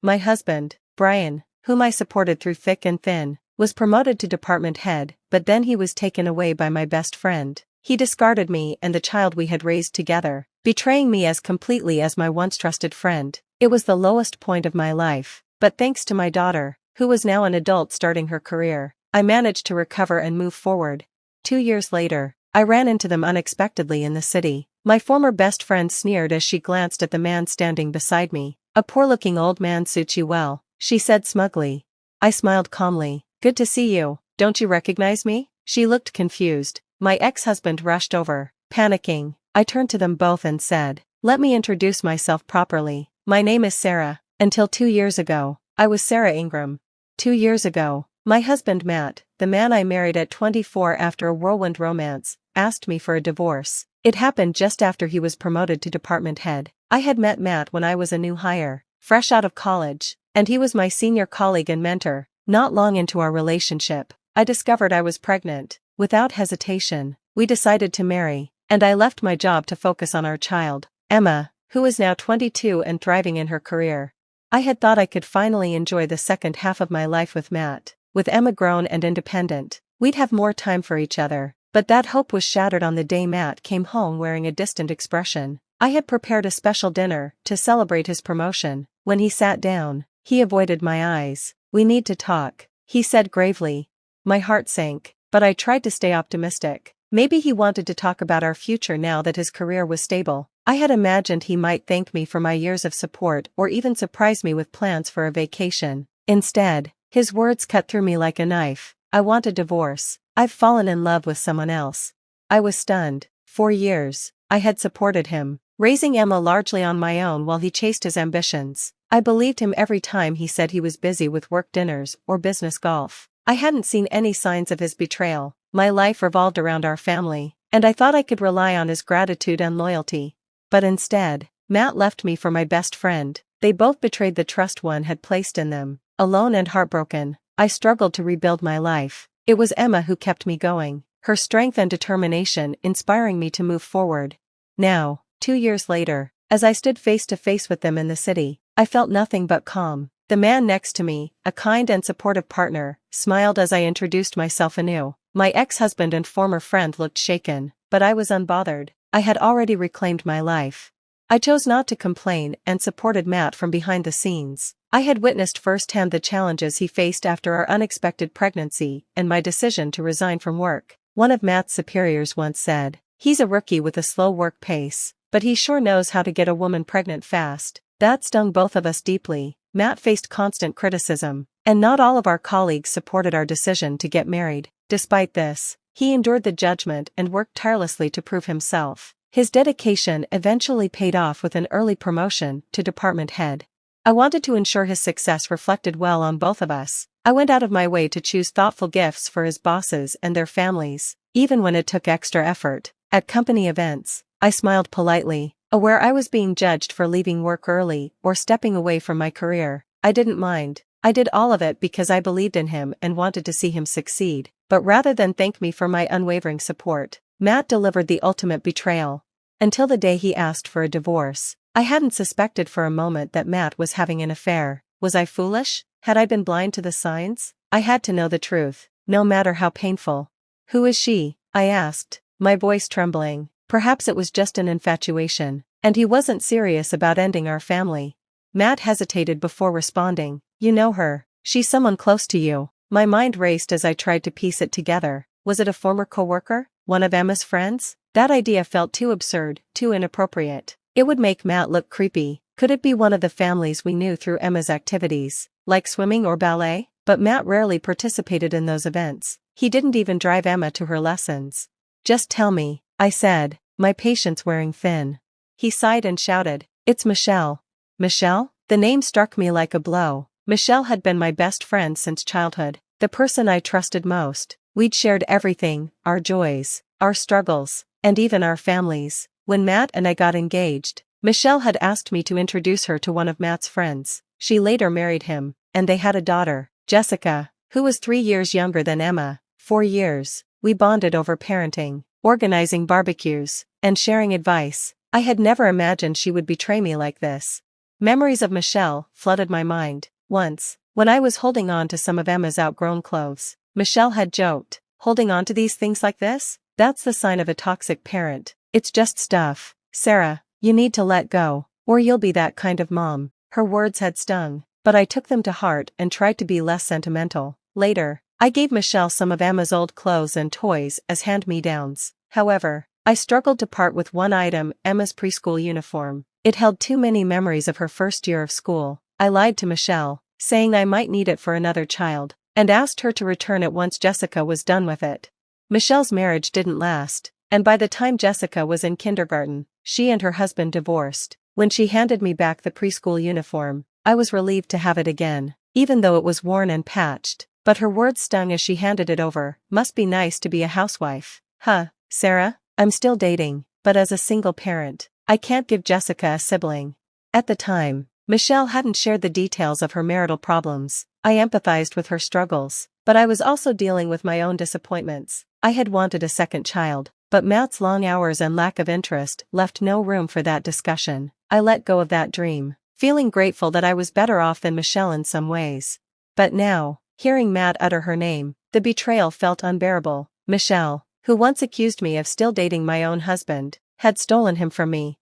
My husband, Brian, whom I supported through thick and thin, was promoted to department head, but then he was taken away by my best friend. He discarded me and the child we had raised together, betraying me as completely as my once trusted friend. It was the lowest point of my life, but thanks to my daughter, who was now an adult starting her career, I managed to recover and move forward. 2 years later, I ran into them unexpectedly in the city. My former best friend sneered as she glanced at the man standing beside me. "A poor-looking old man suits you well," she said smugly. I smiled calmly. "Good to see you, don't you recognize me?" She looked confused. My ex-husband rushed over. Panicking, I turned to them both and said, "Let me introduce myself properly. My name is Sarah. Until 2 years ago, I was Sarah Ingram." 2 years ago, my husband Matt, the man I married at 24 after a whirlwind romance, asked me for a divorce. It happened just after he was promoted to department head. I had met Matt when I was a new hire, fresh out of college, and he was my senior colleague and mentor. Not long into our relationship, I discovered I was pregnant. Without hesitation, we decided to marry, and I left my job to focus on our child, Emma, who is now 22 and thriving in her career. I had thought I could finally enjoy the second half of my life with Matt. With Emma grown and independent, we'd have more time for each other, but that hope was shattered on the day Matt came home wearing a distant expression. I had prepared a special dinner to celebrate his promotion. When he sat down, he avoided my eyes. "We need to talk," he said gravely. My heart sank, but I tried to stay optimistic. Maybe he wanted to talk about our future now that his career was stable. I had imagined he might thank me for my years of support or even surprise me with plans for a vacation. Instead, his words cut through me like a knife. "I want a divorce. I've fallen in love with someone else." I was stunned. 4 years, I had supported him, raising Emma largely on my own while he chased his ambitions. I believed him every time he said he was busy with work dinners or business golf. I hadn't seen any signs of his betrayal. My life revolved around our family, and I thought I could rely on his gratitude and loyalty. But instead, Matt left me for my best friend. They both betrayed the trust one had placed in them. Alone and heartbroken, I struggled to rebuild my life. It was Emma who kept me going, her strength and determination inspiring me to move forward. Now, 2 years later, as I stood face to face with them in the city, I felt nothing but calm. The man next to me, a kind and supportive partner, smiled as I introduced myself anew. My ex-husband and former friend looked shaken, but I was unbothered. I had already reclaimed my life. I chose not to complain and supported Matt from behind the scenes. I had witnessed firsthand the challenges he faced after our unexpected pregnancy and my decision to resign from work. One of Matt's superiors once said, "He's a rookie with a slow work pace, but he sure knows how to get a woman pregnant fast." That stung both of us deeply. Matt faced constant criticism, and not all of our colleagues supported our decision to get married. Despite this, he endured the judgment and worked tirelessly to prove himself. His dedication eventually paid off with an early promotion to department head. I wanted to ensure his success reflected well on both of us. I went out of my way to choose thoughtful gifts for his bosses and their families, even when it took extra effort. At company events, I smiled politely, aware I was being judged for leaving work early or stepping away from my career. I didn't mind. I did all of it because I believed in him and wanted to see him succeed. But rather than thank me for my unwavering support, Matt delivered the ultimate betrayal. Until the day he asked for a divorce, I hadn't suspected for a moment that Matt was having an affair. Was I foolish? Had I been blind to the signs? I had to know the truth, no matter how painful. "Who is she?" I asked, my voice trembling. Perhaps it was just an infatuation, and he wasn't serious about ending our family. Matt hesitated before responding. "You know her. She's someone close to you." My mind raced as I tried to piece it together. Was it a former coworker? One of Emma's friends? That idea felt too absurd, too inappropriate. It would make Matt look creepy. Could it be one of the families we knew through Emma's activities, like swimming or ballet? But Matt rarely participated in those events. He didn't even drive Emma to her lessons. "Just tell me," I said, my patience wearing thin. He sighed and shouted, "It's Michelle." Michelle? The name struck me like a blow. Michelle had been my best friend since childhood, the person I trusted most. We'd shared everything, our joys, our struggles, and even our families. When Matt and I got engaged, Michelle had asked me to introduce her to one of Matt's friends. She later married him, and they had a daughter, Jessica, who was 3 years younger than Emma. 4 years, we bonded over parenting, organizing barbecues, and sharing advice. I had never imagined she would betray me like this. Memories of Michelle flooded my mind. Once, when I was holding on to some of Emma's outgrown clothes, Michelle had joked, "Holding on to these things like this? That's the sign of a toxic parent. It's just stuff. Sarah, you need to let go, or you'll be that kind of mom." Her words had stung, but I took them to heart and tried to be less sentimental. Later, I gave Michelle some of Emma's old clothes and toys as hand-me-downs. However, I struggled to part with one item, Emma's preschool uniform. It held too many memories of her first year of school. I lied to Michelle, saying I might need it for another child, and asked her to return it once Jessica was done with it. Michelle's marriage didn't last, and by the time Jessica was in kindergarten, she and her husband divorced. When she handed me back the preschool uniform, I was relieved to have it again, even though it was worn and patched. But her words stung as she handed it over. "Must be nice to be a housewife." Huh, Sarah? I'm still dating, but as a single parent, I can't give Jessica a sibling. At the time, Michelle hadn't shared the details of her marital problems. I empathized with her struggles, but I was also dealing with my own disappointments. I had wanted a second child, but Matt's long hours and lack of interest left no room for that discussion. I let go of that dream, feeling grateful that I was better off than Michelle in some ways. But now, hearing Matt utter her name, the betrayal felt unbearable. Michelle, who once accused me of still dating my own husband, had stolen him from me.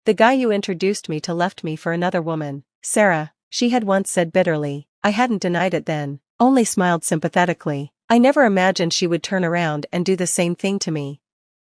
"The guy you introduced me to left me for another woman, Sarah," she had once said bitterly. I hadn't denied it then, only smiled sympathetically. I never imagined she would turn around and do the same thing to me.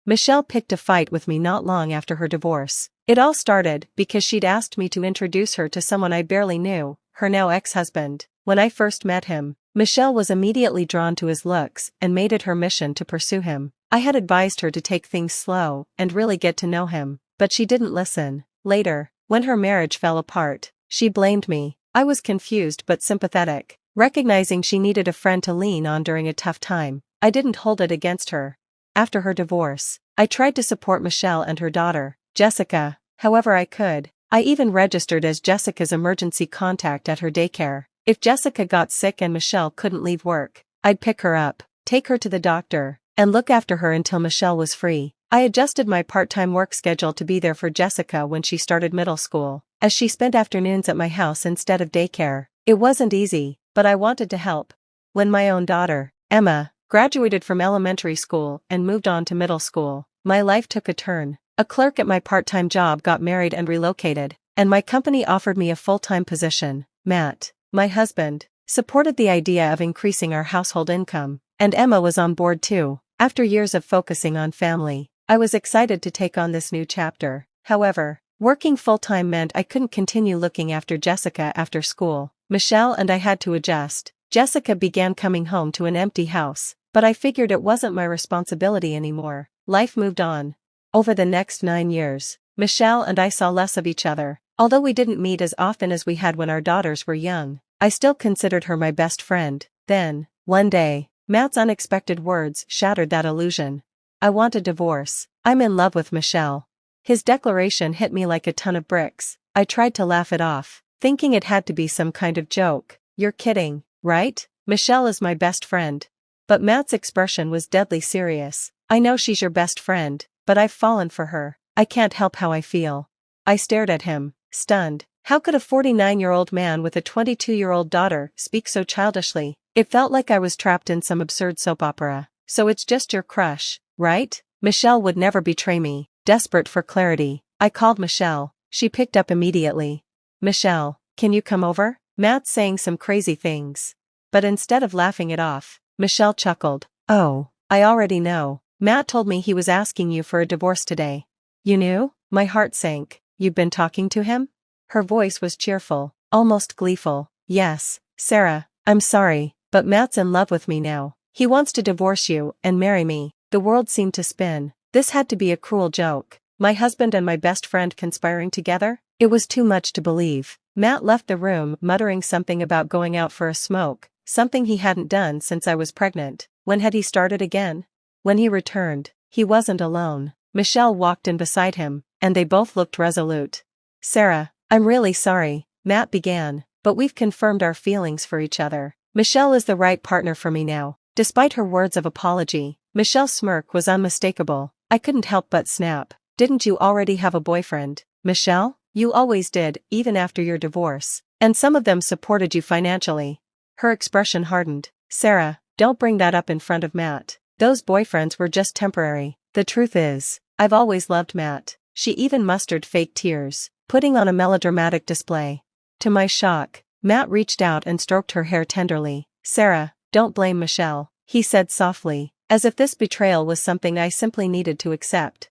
Michelle picked a fight with me not long after her divorce. It all started because she'd asked me to introduce her to someone I barely knew, her now ex-husband. When I first met him, Michelle was immediately drawn to his looks and made it her mission to pursue him. I had advised her to take things slow and really get to know him, but she didn't listen. Later, when her marriage fell apart, she blamed me. I was confused but sympathetic, recognizing she needed a friend to lean on during a tough time. I didn't hold it against her. After her divorce, I tried to support Michelle and her daughter, Jessica, however I could. I even registered as Jessica's emergency contact at her daycare. If Jessica got sick and Michelle couldn't leave work, I'd pick her up, take her to the doctor, and look after her until Michelle was free. I adjusted my part-time work schedule to be there for Jessica when she started middle school, as she spent afternoons at my house instead of daycare. It wasn't easy, but I wanted to help. When my own daughter, Emma, graduated from elementary school and moved on to middle school, my life took a turn. A clerk at my part-time job got married and relocated, and my company offered me a full-time position. Matt, my husband, supported the idea of increasing our household income, and Emma was on board too. After years of focusing on family, I was excited to take on this new chapter. However, working full-time meant I couldn't continue looking after Jessica after school. Michelle and I had to adjust. Jessica began coming home to an empty house, but I figured it wasn't my responsibility anymore. Life moved on. Over the next 9 years, Michelle and I saw less of each other. Although we didn't meet as often as we had when our daughters were young, I still considered her my best friend. Then, one day, Matt's unexpected words shattered that illusion. "I want a divorce. I'm in love with Michelle." His declaration hit me like a ton of bricks. I tried to laugh it off, thinking it had to be some kind of joke. "You're kidding, right? Michelle is my best friend." But Matt's expression was deadly serious. "I know she's your best friend, but I've fallen for her. I can't help how I feel." I stared at him, stunned. How could a 49-year-old man with a 22-year-old daughter speak so childishly? It felt like I was trapped in some absurd soap opera. "So it's just your crush, right? Michelle would never betray me." Desperate for clarity, I called Michelle. She picked up immediately. "Michelle, can you come over? Matt's saying some crazy things." But instead of laughing it off, Michelle chuckled. "Oh, I already know. Matt told me he was asking you for a divorce today." "You knew?" My heart sank. "You've been talking to him?" Her voice was cheerful, almost gleeful. "Yes, Sarah, I'm sorry, but Matt's in love with me now. He wants to divorce you and marry me." The world seemed to spin. This had to be a cruel joke. My husband and my best friend conspiring together? It was too much to believe. Matt left the room muttering something about going out for a smoke, something he hadn't done since I was pregnant. When had he started again? When he returned, he wasn't alone. Michelle walked in beside him, and they both looked resolute. "Sarah, I'm really sorry," Matt began, "but we've confirmed our feelings for each other. Michelle is the right partner for me now." Despite her words of apology, Michelle's smirk was unmistakable. I couldn't help but snap. "Didn't you already have a boyfriend, Michelle?" You always did, even after your divorce. And some of them supported you financially. Her expression hardened. Sarah, don't bring that up in front of Matt. Those boyfriends were just temporary. The truth is, I've always loved Matt. She even mustered fake tears, putting on a melodramatic display. To my shock, Matt reached out and stroked her hair tenderly. Sarah, don't blame Michelle, he said softly, as if this betrayal was something I simply needed to accept.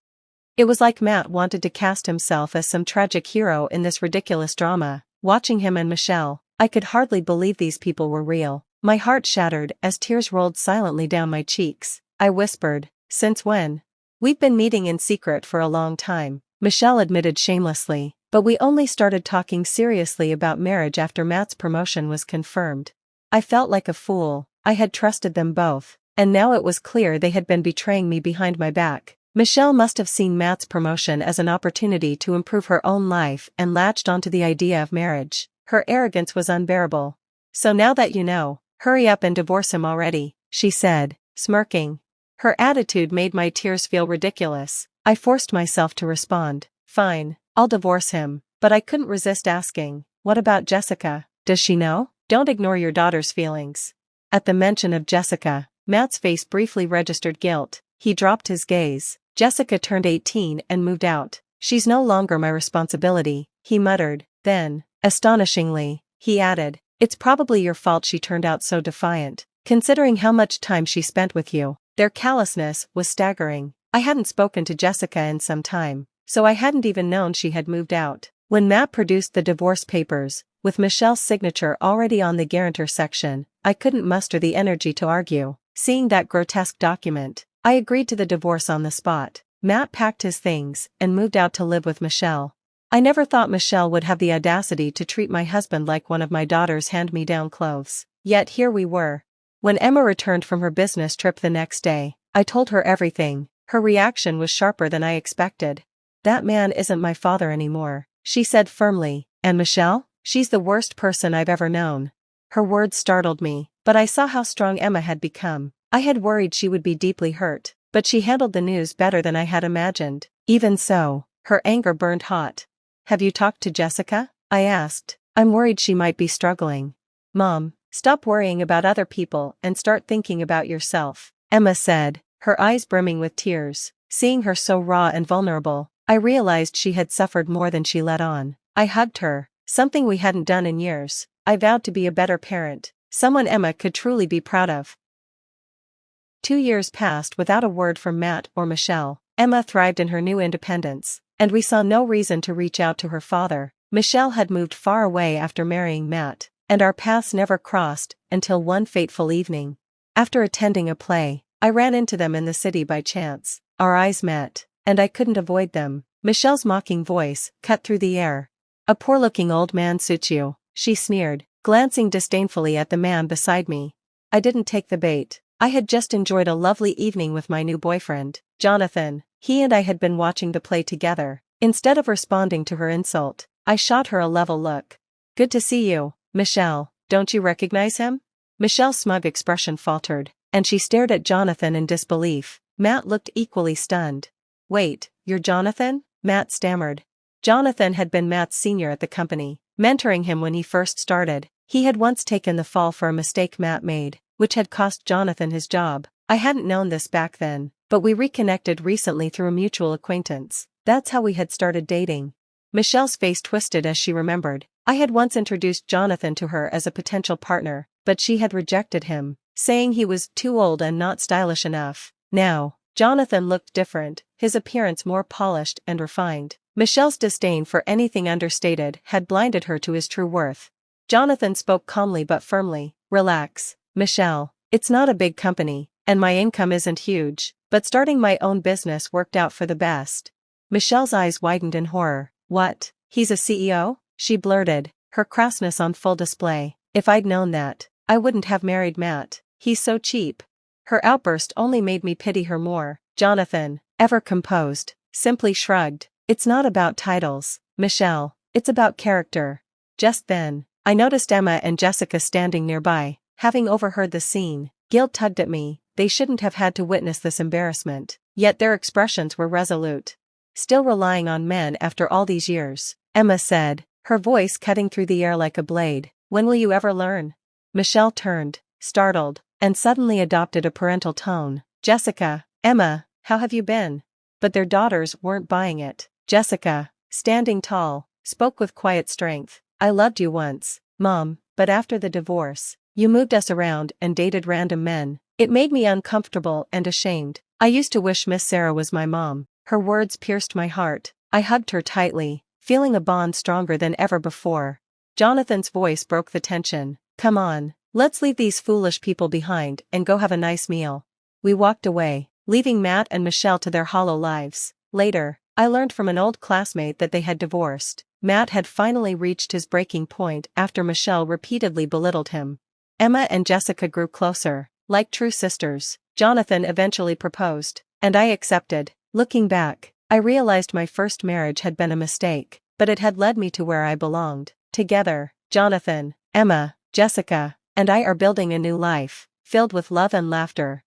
It was like Matt wanted to cast himself as some tragic hero in this ridiculous drama. Watching him and Michelle, I could hardly believe these people were real. My heart shattered as tears rolled silently down my cheeks. I whispered, since when? We've been meeting in secret for a long time, Michelle admitted shamelessly, but we only started talking seriously about marriage after Matt's promotion was confirmed. I felt like a fool. I had trusted them both, and now it was clear they had been betraying me behind my back. Michelle must have seen Matt's promotion as an opportunity to improve her own life and latched onto the idea of marriage. Her arrogance was unbearable. So now that you know, hurry up and divorce him already, she said, smirking. Her attitude made my tears feel ridiculous. I forced myself to respond, fine, I'll divorce him, but I couldn't resist asking, what about Jessica? Does she know? Don't ignore your daughter's feelings. At the mention of Jessica, Matt's face briefly registered guilt. He dropped his gaze. Jessica turned 18 and moved out. She's no longer my responsibility, he muttered. Then, astonishingly, he added, it's probably your fault she turned out so defiant, considering how much time she spent with you. Their callousness was staggering. I hadn't spoken to Jessica in some time, so I hadn't even known she had moved out. When Matt produced the divorce papers, with Michelle's signature already on the guarantor section, I couldn't muster the energy to argue. Seeing that grotesque document, I agreed to the divorce on the spot. Matt packed his things and moved out to live with Michelle. I never thought Michelle would have the audacity to treat my husband like one of my daughter's hand-me-down clothes. Yet here we were. When Emma returned from her business trip the next day, I told her everything. Her reaction was sharper than I expected. That man isn't my father anymore, she said firmly. And Michelle? She's the worst person I've ever known. Her words startled me, but I saw how strong Emma had become. I had worried she would be deeply hurt, but she handled the news better than I had imagined. Even so, her anger burned hot. Have you talked to Jessica? I asked. I'm worried she might be struggling. Mom, stop worrying about other people and start thinking about yourself, Emma said, her eyes brimming with tears. Seeing her so raw and vulnerable, I realized she had suffered more than she let on. I hugged her, something we hadn't done in years. I vowed to be a better parent, someone Emma could truly be proud of. 2 years passed without a word from Matt or Michelle. Emma thrived in her new independence, and we saw no reason to reach out to her father. Michelle had moved far away after marrying Matt, and our paths never crossed until one fateful evening. After attending a play, I ran into them in the city by chance. Our eyes met, and I couldn't avoid them. Michelle's mocking voice cut through the air. A poor-looking old man suits you, she sneered, glancing disdainfully at the man beside me. I didn't take the bait. I had just enjoyed a lovely evening with my new boyfriend, Jonathan. He and I had been watching the play together. Instead of responding to her insult, I shot her a level look. Good to see you, Michelle. Don't you recognize him? Michelle's smug expression faltered, and she stared at Jonathan in disbelief. Matt looked equally stunned. Wait, you're Jonathan? Matt stammered. Jonathan had been Matt's senior at the company, mentoring him when he first started. He had once taken the fall for a mistake Matt made, which had cost Jonathan his job. I hadn't known this back then, but we reconnected recently through a mutual acquaintance. That's how we had started dating. Michelle's face twisted as she remembered. I had once introduced Jonathan to her as a potential partner, but she had rejected him, saying he was too old and not stylish enough. Now, Jonathan looked different, his appearance more polished and refined. Michelle's disdain for anything understated had blinded her to his true worth. Jonathan spoke calmly but firmly. Relax, Michelle. It's not a big company, and my income isn't huge, but starting my own business worked out for the best. Michelle's eyes widened in horror. What? He's a CEO? She blurted, her crassness on full display. If I'd known that, I wouldn't have married Matt. He's so cheap. Her outburst only made me pity her more. Jonathan, ever composed, simply shrugged. It's not about titles, Michelle. It's about character. Just then, I noticed Emma and Jessica standing nearby. Having overheard the scene, guilt tugged at me. They shouldn't have had to witness this embarrassment. Yet their expressions were resolute. Still relying on men after all these years. Emma said, her voice cutting through the air like a blade. When will you ever learn? Michelle turned, startled, and suddenly adopted a parental tone. Jessica, Emma, how have you been? But their daughters weren't buying it. Jessica, standing tall, spoke with quiet strength. I loved you once, Mom, but after the divorce, you moved us around and dated random men. It made me uncomfortable and ashamed. I used to wish Miss Sarah was my mom. Her words pierced my heart. I hugged her tightly, feeling a bond stronger than ever before. Jonathan's voice broke the tension. Come on, let's leave these foolish people behind and go have a nice meal. We walked away, leaving Matt and Michelle to their hollow lives. Later, I learned from an old classmate that they had divorced. Matt had finally reached his breaking point after Michelle repeatedly belittled him. Emma and Jessica grew closer, like true sisters. Jonathan eventually proposed, and I accepted. Looking back, I realized my first marriage had been a mistake, but it had led me to where I belonged. Together, Jonathan, Emma, Jessica, and I are building a new life, filled with love and laughter.